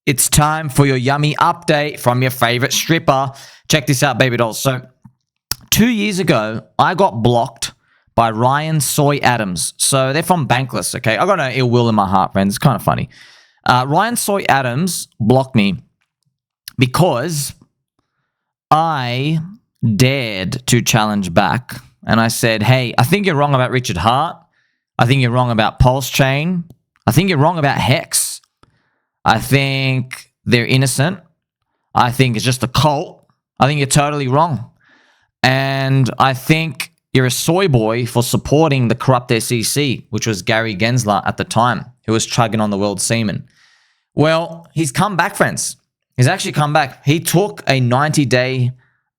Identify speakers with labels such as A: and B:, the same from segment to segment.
A: It's time for your yummy update from your favorite stripper. Check this out, baby dolls. So 2 years ago, I got blocked by Ryan Soy Adams. So they're from Bankless, okay? I got no ill will in my heart, friends. It's kind of funny. Ryan Soy Adams blocked me because I dared to challenge back. And I said, hey, I think you're wrong about Richard Hart. I think you're wrong about PulseChain. I think you're wrong about Hex. I think they're innocent. I think it's just a cult. I think you're totally wrong. And I think you're a soy boy for supporting the corrupt SEC, which was Gary Gensler at the time, who was chugging on the world semen. Well, he's come back, friends. He's actually come back. He took a 90-day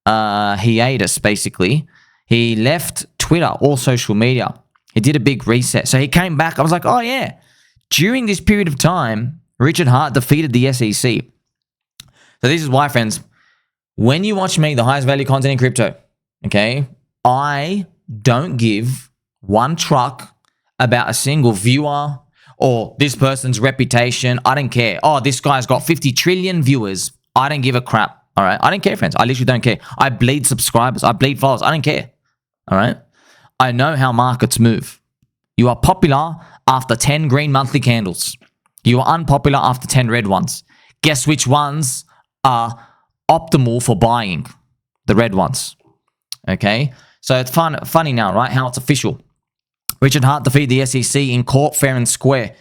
A: hiatus, basically. He left Twitter, all social media. He did a big reset. So he came back. I was like, oh, yeah. During this period of time, Richard Hart defeated the SEC. So this is why, friends, when you watch me, the highest value content in crypto, okay, I don't give one truck about a single viewer or this person's reputation. I don't care. Oh, this guy's got 50 trillion viewers. I don't give a crap. All right. I don't care, friends. I literally don't care. I bleed subscribers. I bleed followers. I don't care. All right. I know how markets move. You are popular after 10 green monthly candles. You are unpopular after 10 red ones. Guess which ones are optimal for buying? The red ones. Okay? So it's funny now, right? How it's official. Richard Hart defeated the SEC in court, fair and square.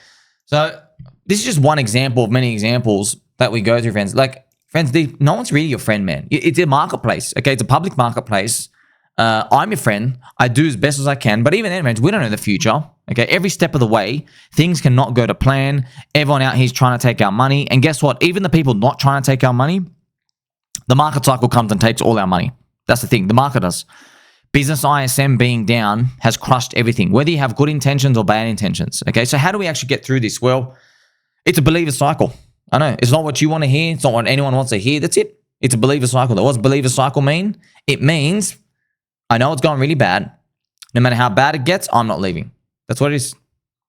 A: So this is just one example of many examples that we go through, friends. Like, friends, no one's really your friend, man. It's a marketplace, okay? It's a public marketplace. I'm your friend. I do as best as I can. But even then, friends, we don't know the future. Okay, every step of the way, things cannot go to plan. Everyone out here is trying to take our money. And guess what? Even the people not trying to take our money, the market cycle comes and takes all our money. That's the thing. The market does. Business ISM being down has crushed everything, whether you have good intentions or bad intentions. Okay, so how do we actually get through this? Well, it's a believer cycle. I know. It's not what you want to hear. It's not what anyone wants to hear. That's it. It's a believer cycle. What does believer cycle mean? It means I know it's gone really bad. No matter how bad it gets, I'm not leaving. That's what it is.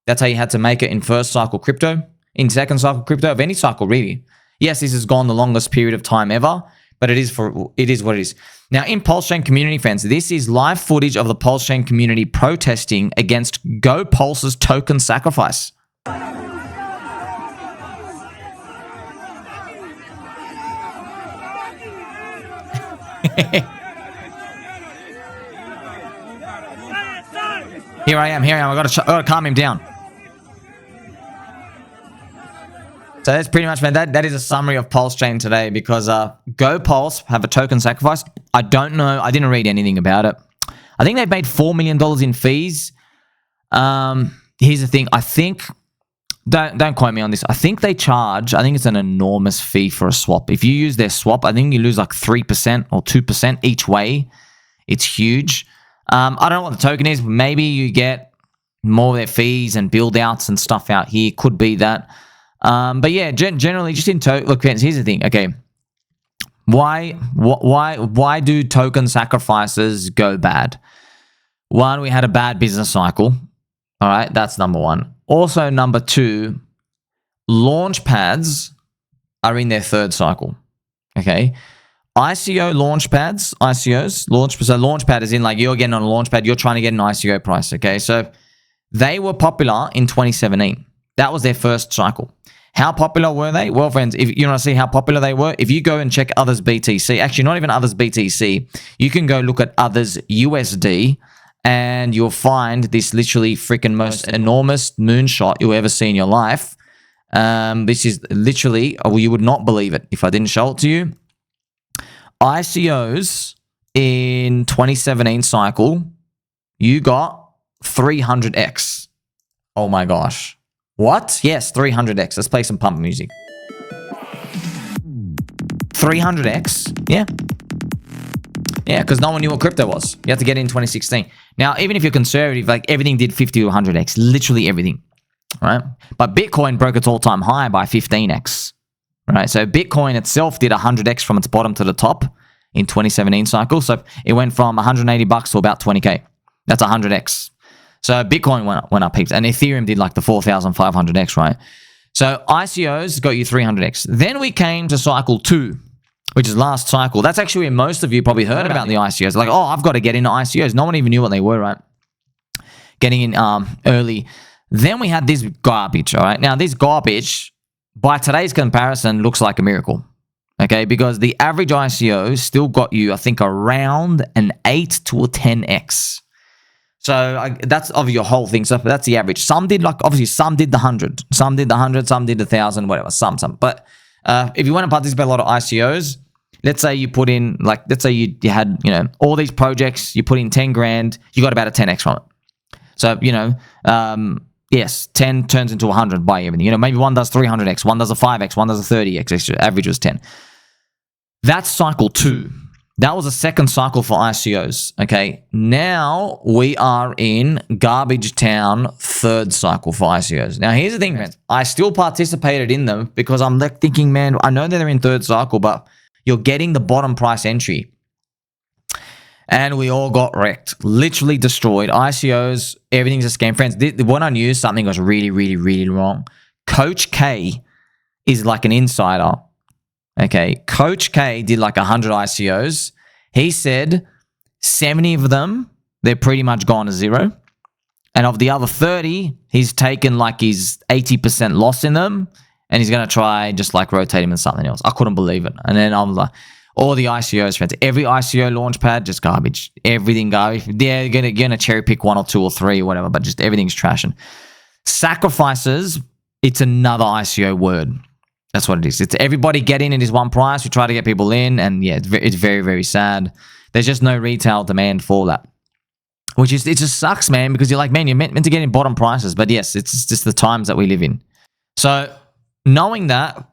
A: That's how you had to make it in first cycle crypto, in second cycle crypto, of any cycle really. Yes, this has gone the longest period of time ever, but it is what it is. Now, in PulseChain community, friends, this is live footage of the PulseChain community protesting against GoPulse's token sacrifice. Here I am. I gotta calm him down. So that's pretty much, man, that is a summary of PulseChain today because GoPulse have a token sacrifice. I don't know. I didn't read anything about it. I think they've made $4 million in fees. Here's the thing. I think, don't quote me on this. I think they charge, I think it's an enormous fee for a swap. If you use their swap, I think you lose like 3% or 2% each way. It's huge. I don't know what the token is. Maybe you get more of their fees and build outs and stuff out here. Could be that. But yeah, generally just in look, friends, here's the thing. Okay. Why do token sacrifices go bad? One, we had a bad business cycle. All right. That's number one. Also, number two, LaunchPads are in their third cycle. Okay. ICO LaunchPads, ICOs, so LaunchPad is in like you're getting on a LaunchPad, you're trying to get an ICO price, okay? So they were popular in 2017. That was their first cycle. How popular were they? Well, friends, if you want to see how popular they were, if you go and check Others BTC, actually not even Others BTC, you can go look at Others USD and you'll find this literally freaking most enormous moonshot you'll ever see in your life. This is literally, you would not believe it if I didn't show it to you. ICOs in 2017 cycle, you got 300x. Oh my gosh. What? Yes, 300x. Let's play some pump music. 300x? Yeah. Yeah, because no one knew what crypto was. You had to get it in 2016. Now, even if you're conservative, like everything did 50 to 100x. Literally everything. Right? But Bitcoin broke its all-time high by 15x. Right, so Bitcoin itself did 100x from its bottom to the top in 2017 cycle. So it went from $180 to about 20K. That's 100x. So Bitcoin went up heaps, and Ethereum did like the 4,500x, right? So ICOs got you 300x. Then we came to cycle 2, which is last cycle. That's actually where most of you probably heard about the ICOs. Like, oh, I've got to get into ICOs. No one even knew what they were, right? Getting in early. Then we had this garbage, all right? Now, this garbage, by today's comparison, looks like a miracle, okay? Because the average ICO still got you, I think, around an 8 to a 10x. So that's of your whole thing. So that's the average. Some did obviously some did the 100. Some did the 100, some did the 1,000, whatever, some. But if you want to participate in a lot of ICOs, let's say you put in, let's say you had, all these projects, you put in 10 grand, you got about a 10x from it. So, yes, 10 turns into 100 by everything. Maybe one does 300x, one does a 5x, one does a 30x, average was 10. That's cycle 2. That was a second cycle for ICOs, okay? Now we are in garbage town, third cycle for ICOs. Now here's the thing, man. I still participated in them because I'm thinking, man, I know that they're in third cycle, but you're getting the bottom price entry. And we all got wrecked, literally destroyed. ICOs, everything's a scam. Friends, when I knew something was really, really, really wrong, Coach K is like an insider. Okay, Coach K did 100 ICOs. He said 70 of them, they're pretty much gone to zero. And of the other 30, he's taken his 80% loss in them, and he's going to try just rotate him in something else. I couldn't believe it. And then I'm like, all the ICOs, friends, every ICO LaunchPad, just garbage. Everything garbage. They're going to cherry pick 1 or 2 or 3 or whatever, but just everything's trashing. Sacrifices, it's another ICO word. That's what it is. It's everybody get in at this one price. We try to get people in, and yeah, it's very, very sad. There's just no retail demand for that, it just sucks, man, because you're like, man, you're meant to get in bottom prices, but yes, it's just the times that we live in. So knowing that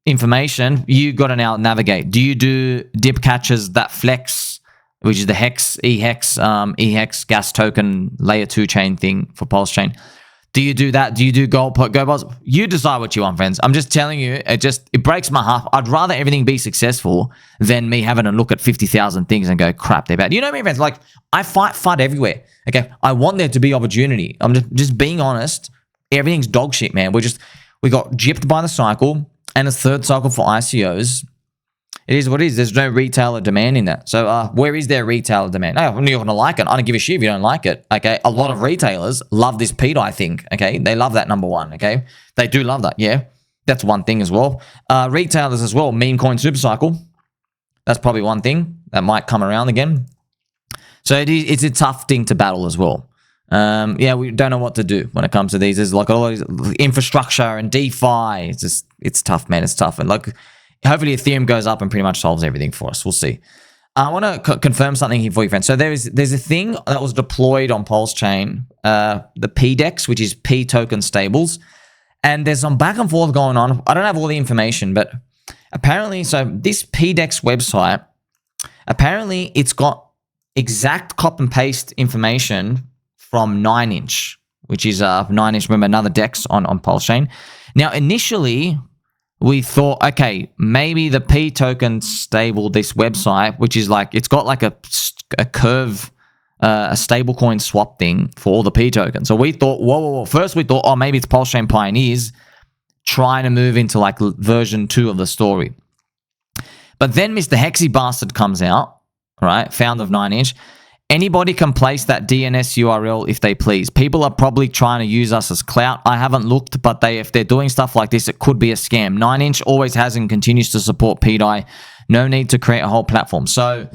A: information, you got to now navigate. Do you do DipCatchers that flex, which is the EHEX gas token layer 2 chain thing for PulseChain? Do you do that? Do you do GoPulse? You decide what you want, friends. I'm just telling you, it breaks my heart. I'd rather everything be successful than me having a look at 50,000 things and go, crap, they're bad. You know what I mean, friends? I fight everywhere. Okay, I want there to be opportunity. I'm just being honest. Everything's dog shit, man. We got gypped by the cycle, and a third cycle for ICOs. It is what it is. There's no retailer demand in that. So where is there retailer demand? No, you're going to like it. I don't give a shit if you don't like it. Okay. A lot of retailers love this pDAI thing. Okay. They love that, number one. Okay. They do love that. Yeah. That's one thing as well. Retailers as well. Meme coin super cycle. That's probably one thing that might come around again. So it's a tough thing to battle as well. Yeah, we don't know what to do when it comes to these. There's all these infrastructure and DeFi. It's tough, man. It's tough. And hopefully Ethereum goes up and pretty much solves everything for us. We'll see. I want to confirm something here for you, friends. So there's a thing that was deployed on PulseChain, the pDEX, which is P token stables. And there's some back and forth going on. I don't have all the information, but apparently, so this pDEX website, apparently it's got exact copy and paste information from 9inch, which is 9inch, remember, another DEX on PulseChain. Now, initially, we thought, okay, maybe the P token stable, this website, which is it's got a curve, a stablecoin swap thing for all the P tokens. So we thought, whoa. First we thought, oh, maybe it's PulseChain Pioneers trying to move into version 2 of the story. But then Mr. Hexy Bastard comes out, right? Founder of 9inch. Anybody can place that DNS URL if they please. People are probably trying to use us as clout. I haven't looked, but if they're doing stuff like this, it could be a scam. 9inch always has and continues to support pDAI. No need to create a whole platform. So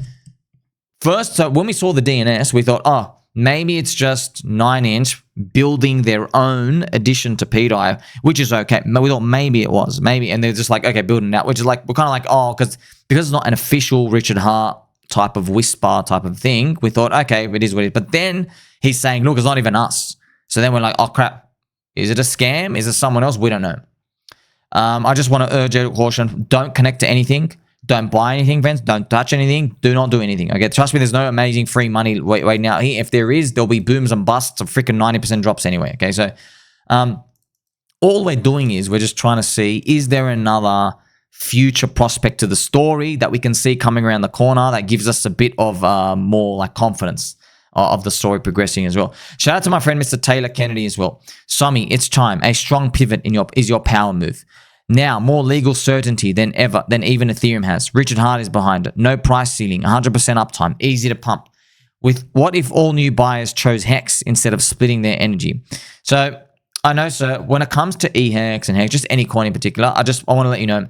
A: when we saw the DNS, we thought, oh, maybe it's just 9inch building their own addition to pDAI, which is okay. We thought maybe it was. Maybe. And they're just okay, building it out, which is we're kind of oh, because it's not an official Richard Hart type of whisper type of thing, we thought, okay, it is what it is. But then he's saying, look, it's not even us. So then we're like, oh, crap. Is it a scam? Is it someone else? We don't know. I just want to urge a caution. Don't connect to anything. Don't buy anything, friends. Don't touch anything. Do not do anything. Okay, trust me, there's no amazing free money waiting out here. If there is, there'll be booms and busts of freaking 90% drops anyway. Okay, so all we're doing is we're just trying to see, is there another future prospect to the story that we can see coming around the corner that gives us a bit of more confidence of the story progressing as well. Shout out to my friend Mr. Taylor Kennedy as well. Somi, it's time. A strong pivot is your power move. Now, more legal certainty than even Ethereum has. Richard Hart is behind it. No price ceiling, 100% uptime, easy to pump. With what if all new buyers chose Hex instead of splitting their energy? So I know, sir, when it comes to eHex and Hex, just any coin in particular, I want to let you know,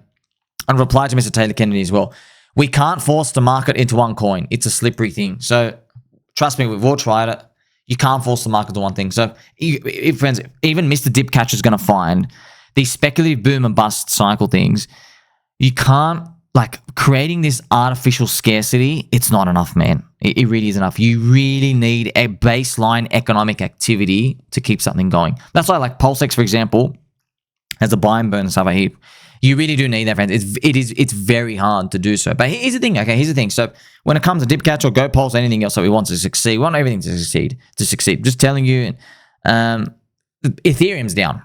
A: and reply to Mr. Taylor Kennedy as well. We can't force the market into one coin. It's a slippery thing. So trust me, we've all tried it. You can't force the market to one thing. So friends, even Mr. DipCatcher is going to find these speculative boom and bust cycle things. You can't, creating this artificial scarcity, it's not enough, man. It really is enough. You really need a baseline economic activity to keep something going. That's why, PulseChain, for example, has a buy and burn and stuff a heap. You really do need that, friends. It's very hard to do so. But here's the thing, okay? Here's the thing. So when it comes to DipCatcher or GoPulse, anything else that we want to succeed, we want everything to succeed. Just telling you, Ethereum's down.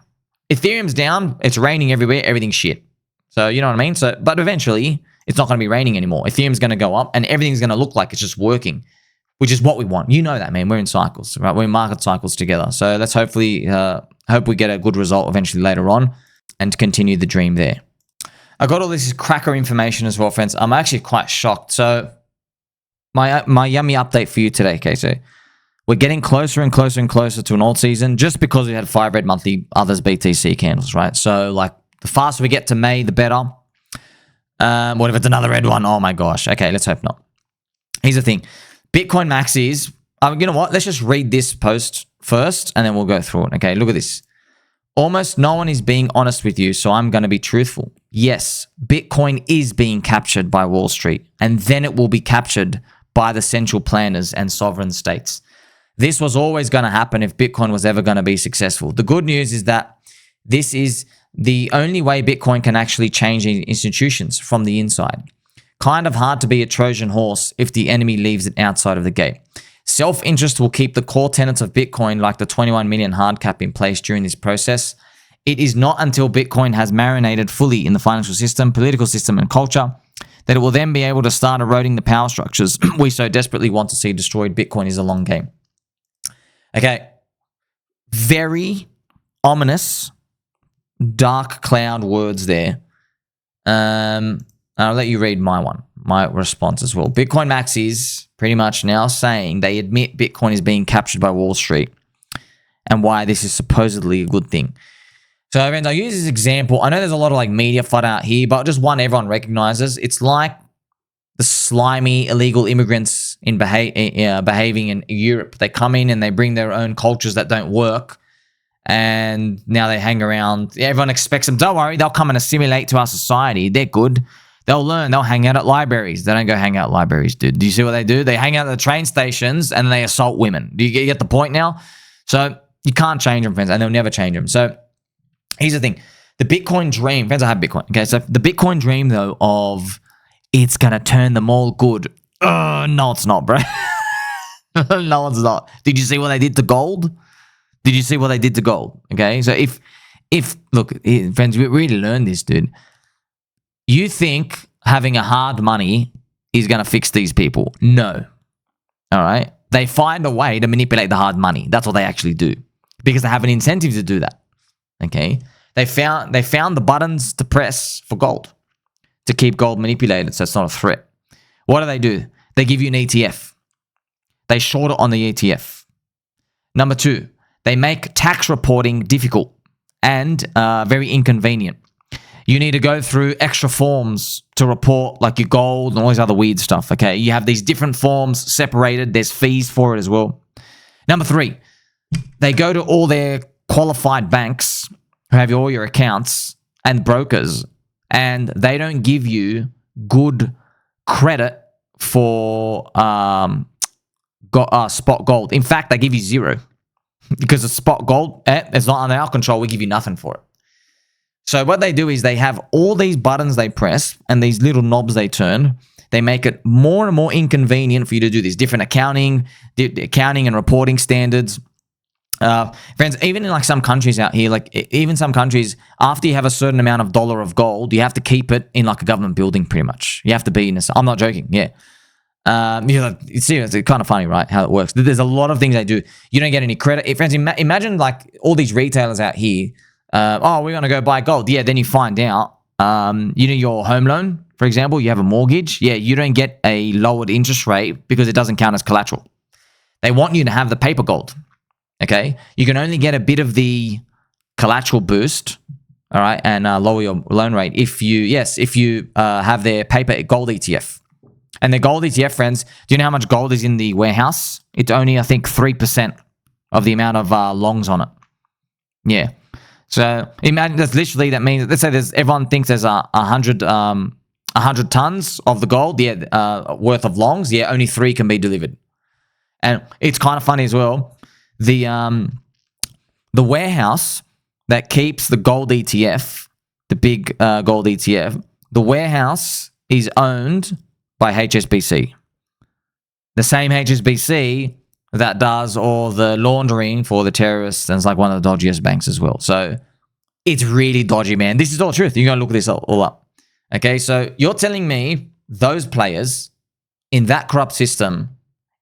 A: Ethereum's down. It's raining everywhere. Everything's shit. So you know what I mean? So, but eventually, it's not going to be raining anymore. Ethereum's going to go up, and everything's going to look like it's just working, which is what we want. You know that, man. We're in cycles, right? We're in market cycles together. So let's hopefully hope we get a good result eventually later on, and continue the dream there. I got all this cracker information as well, friends. I'm actually quite shocked. So my yummy update for you today, okay? So we're getting closer and closer and closer to an Altseason just because we had 5 red monthly others BTC candles, right? So the faster we get to May, the better. What if it's another red one? Oh my gosh. Okay, let's hope not. Here's the thing. Bitcoin Maxis. You know what? Let's just read this post first and then we'll go through it. Okay, look at this. Almost no one is being honest with you, so I'm going to be truthful. Yes, Bitcoin is being captured by Wall Street, and then it will be captured by the central planners and sovereign states. This was always going to happen if Bitcoin was ever going to be successful. The good news is that this is the only way Bitcoin can actually change institutions from the inside. Kind of hard to be a Trojan horse if the enemy leaves it outside of the gate. Self-interest will keep the core tenets of Bitcoin, like the 21 million hard cap, in place during this process. It is not until Bitcoin has marinated fully in the financial system, political system, and culture that it will then be able to start eroding the power structures we so desperately want to see destroyed. Bitcoin is a long game. Okay. Very ominous, dark cloud words there. I'll let you read my response as well. Bitcoin Maxis pretty much now saying they admit Bitcoin is being captured by Wall Street and why this is supposedly a good thing. So, friends, I use this example. I know there's a lot of media FUD out here, but just one everyone recognizes. It's like the slimy illegal immigrants in behaving in Europe. They come in and they bring their own cultures that don't work, and now they hang around. Everyone expects them. Don't worry, they'll come and assimilate to our society. They're good. They'll learn. They'll hang out at libraries. They don't go hang out at libraries, dude. Do you see what they do? They hang out at the train stations and they assault women. Do you get the point now? So you can't change them, friends, and they'll never change them. So here's the thing. The Bitcoin dream, friends, I have Bitcoin. Okay, so the Bitcoin dream, though, of it's going to turn them all good. No, it's not, bro. No, it's not. Did you see what they did to gold? Did you see what they did to gold? Okay, so if look, friends, we really learned this, dude. You think having a hard money is going to fix these people? No. All right? They find a way to manipulate the hard money. That's what they actually do because they have an incentive to do that. Okay? They found the buttons to press for gold to keep gold manipulated so it's not a threat. What do? They give you an ETF. They short it on the ETF. Number 2, they make tax reporting difficult and very inconvenient. You need to go through extra forms to report like your gold and all this other weird stuff, okay? You have these different forms separated. There's fees for it as well. Number 3, they go to all their qualified banks who have all your accounts and brokers, and they don't give you good credit for spot gold. In fact, they give you 0 because the spot gold, it's not under our control. We give you nothing for it. So what they do is they have all these buttons they press and these little knobs they turn. They make it more and more inconvenient for you to do this. Different accounting and reporting standards. Friends, even in some countries out here, even some countries, after you have a certain amount of dollar of gold, you have to keep it in a government building pretty much. You have to be in I'm not joking, yeah. It's kind of funny, right? How it works. There's a lot of things they do. You don't get any credit. Friends, imagine like all these retailers out here. We're going to go buy gold. Yeah, then you find out, your home loan, for example, you have a mortgage. Yeah, you don't get a lowered interest rate because it doesn't count as collateral. They want you to have the paper gold. Okay, you can only get a bit of the collateral boost, all right, and lower your loan rate if you have their paper gold ETF. And the gold ETF, friends, do you know how much gold is in the warehouse? It's only, I think, 3% of the amount of longs on it. Yeah. So imagine that means, let's say everyone thinks there's 100 tons of the gold, worth of longs. Yeah, only 3 can be delivered. And it's kind of funny as well. The warehouse that keeps the gold ETF, the big gold ETF, the warehouse is owned by HSBC. The same HSBC that does all the laundering for the terrorists, and it's like one of the dodgiest banks as well. So it's really dodgy, man. This is all truth. You can go look this all up. Okay, so you're telling me those players in that corrupt system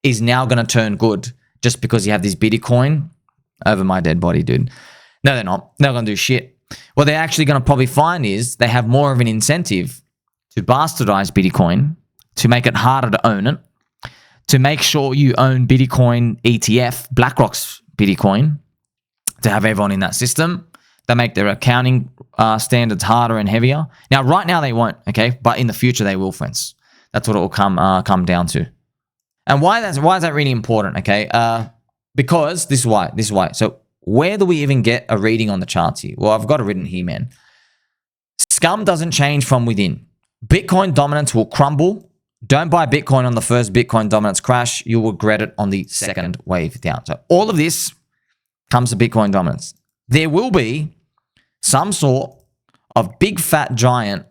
A: is now going to turn good just because you have this Bitcoin over my dead body, dude? No, they're not. They're not going to do shit. What they're actually going to probably find is they have more of an incentive to bastardize Bitcoin, to make it harder to own it, to make sure you own Bitcoin ETF, BlackRock's Bitcoin, to have everyone in that system. They make their accounting standards harder and heavier. Now, right now they won't, okay? But in the future they will, friends. That's what it will come down to. And why is that really important, okay? Because this is why. So where do we even get a reading on the charts here? Well, I've got it written here, man. Scum doesn't change from within. Bitcoin dominance will crumble. Don't buy Bitcoin on the first Bitcoin dominance crash. You will regret it on the second wave down. So all of this comes to Bitcoin dominance. There will be some sort of big fat giant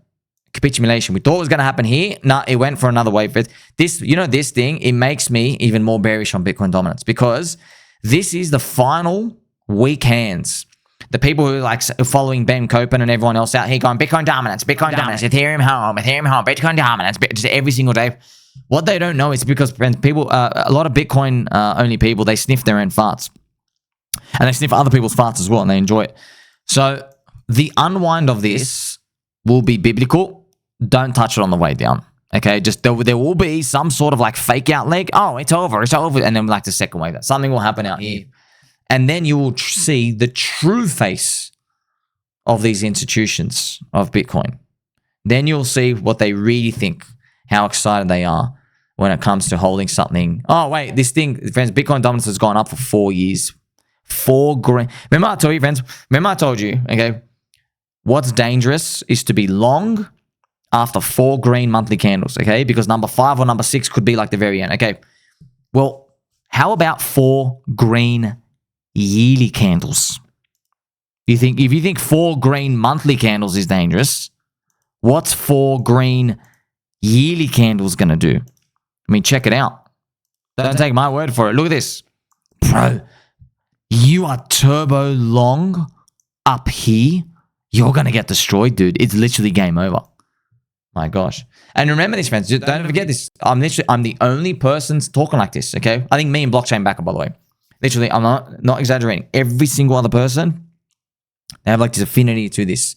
A: capitulation. We thought it was going to happen here. No, it went for another wave. This thing, it makes me even more bearish on Bitcoin dominance because this is the final weak hands. The people who like following Ben Copen and everyone else out here going Bitcoin dominance, Ethereum home, Bitcoin dominance, just every single day. What they don't know is because people, a lot of Bitcoin only people, they sniff their own farts. And they sniff other people's farts as well, and they enjoy it. So the unwind of this will be biblical. Don't touch it on the way down. Okay, just there will be some sort of like fake out leg. Oh, it's over. And then like the second wave, something will happen out here. And then you will see the true face of these institutions of Bitcoin. Then you'll see what they really think, how excited they are when it comes to holding something. Oh, wait, this thing, friends, Bitcoin dominance has gone up for 4 years. 4 grand. Remember I told you, friends? Remember I told you, okay, what's dangerous is to be long after 4 green monthly candles, okay? Because number 5 or number 6 could be like the very end, okay? Well, how about 4 green yearly candles? If you think 4 green monthly candles is dangerous, what's 4 green yearly candles going to do? I mean, check it out. Don't take my word for it. Look at this. Bro, you are turbo long up here. You're going to get destroyed, dude. It's literally game over. My gosh. And remember this, friends. Don't forget this. I'm the only person talking like this, okay? I think me and Blockchain backer, by the way. Literally, I'm not exaggerating. Every single other person, they have like this affinity to this.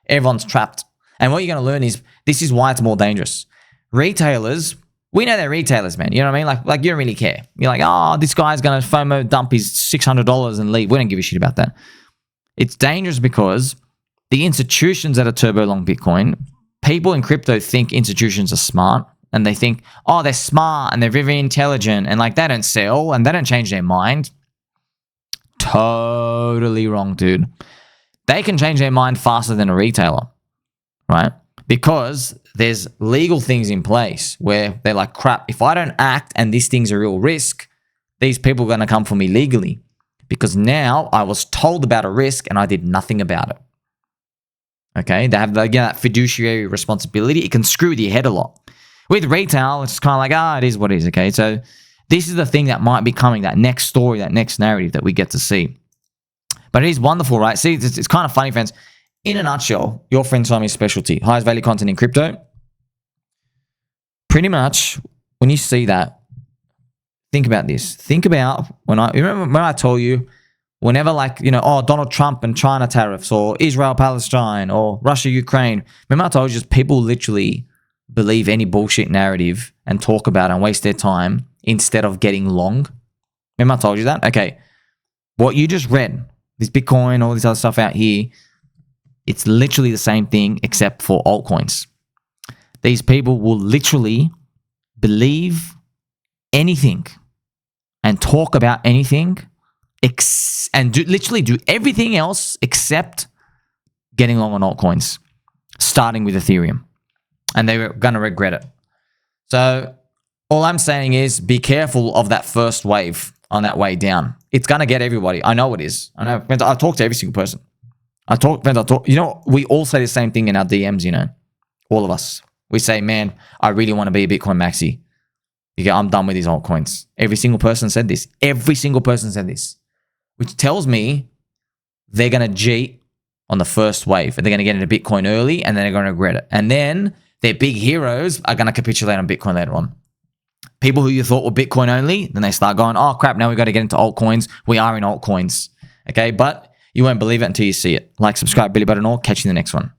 A: Everyone's trapped. And what you're going to learn is, this is why it's more dangerous. Retailers, we know they're retailers, man. You know what I mean? Like you don't really care. You're like, oh, this guy's going to FOMO dump his $600 and leave. We don't give a shit about that. It's dangerous because the institutions that are turbo long Bitcoin, people in crypto think institutions are smart. And they think, oh, they're smart and they're very intelligent and like they don't sell and they don't change their mind. Totally wrong, dude. They can change their mind faster than a retailer, right? Because there's legal things in place where they're like, crap, if I don't act and this thing's a real risk, these people are going to come for me legally because now I was told about a risk and I did nothing about it. Okay, they have that fiduciary responsibility. It can screw with your head a lot. With retail, it's kind of like, it is what it is, okay? So this is the thing that might be coming, that next story, that next narrative that we get to see. But it is wonderful, right? See, it's kind of funny, friends. In a nutshell, your friend Tommy's specialty, highest value content in crypto. Pretty much when you see that, think about this. Think about you remember when I told you, whenever like, Donald Trump and China tariffs, or Israel, Palestine, or Russia, Ukraine. Remember I told you just people literally believe any bullshit narrative and talk about it and waste their time instead of getting long. Remember I told you that? Okay. What you just read, this Bitcoin, all this other stuff out here, it's literally the same thing except for altcoins. These people will literally believe anything and talk about anything and literally do everything else except getting long on altcoins, starting with Ethereum. And they're going to regret it. So all I'm saying is be careful of that first wave on that way down. It's going to get everybody. I know it is. I know. I've talked to every single person. We all say the same thing in our DMs, all of us. We say, man, I really want to be a Bitcoin maxi. I'm done with these altcoins. Every single person said this. Every single person said this. Which tells me they're going to cheat on the first wave. And they're going to get into Bitcoin early and then they're going to regret it. And then their big heroes are going to capitulate on Bitcoin later on. People who you thought were Bitcoin only, then they start going, oh crap, now we've got to get into altcoins. We are in altcoins. Okay, but you won't believe it until you see it. Like, subscribe, Billy Button, or catch you in the next one.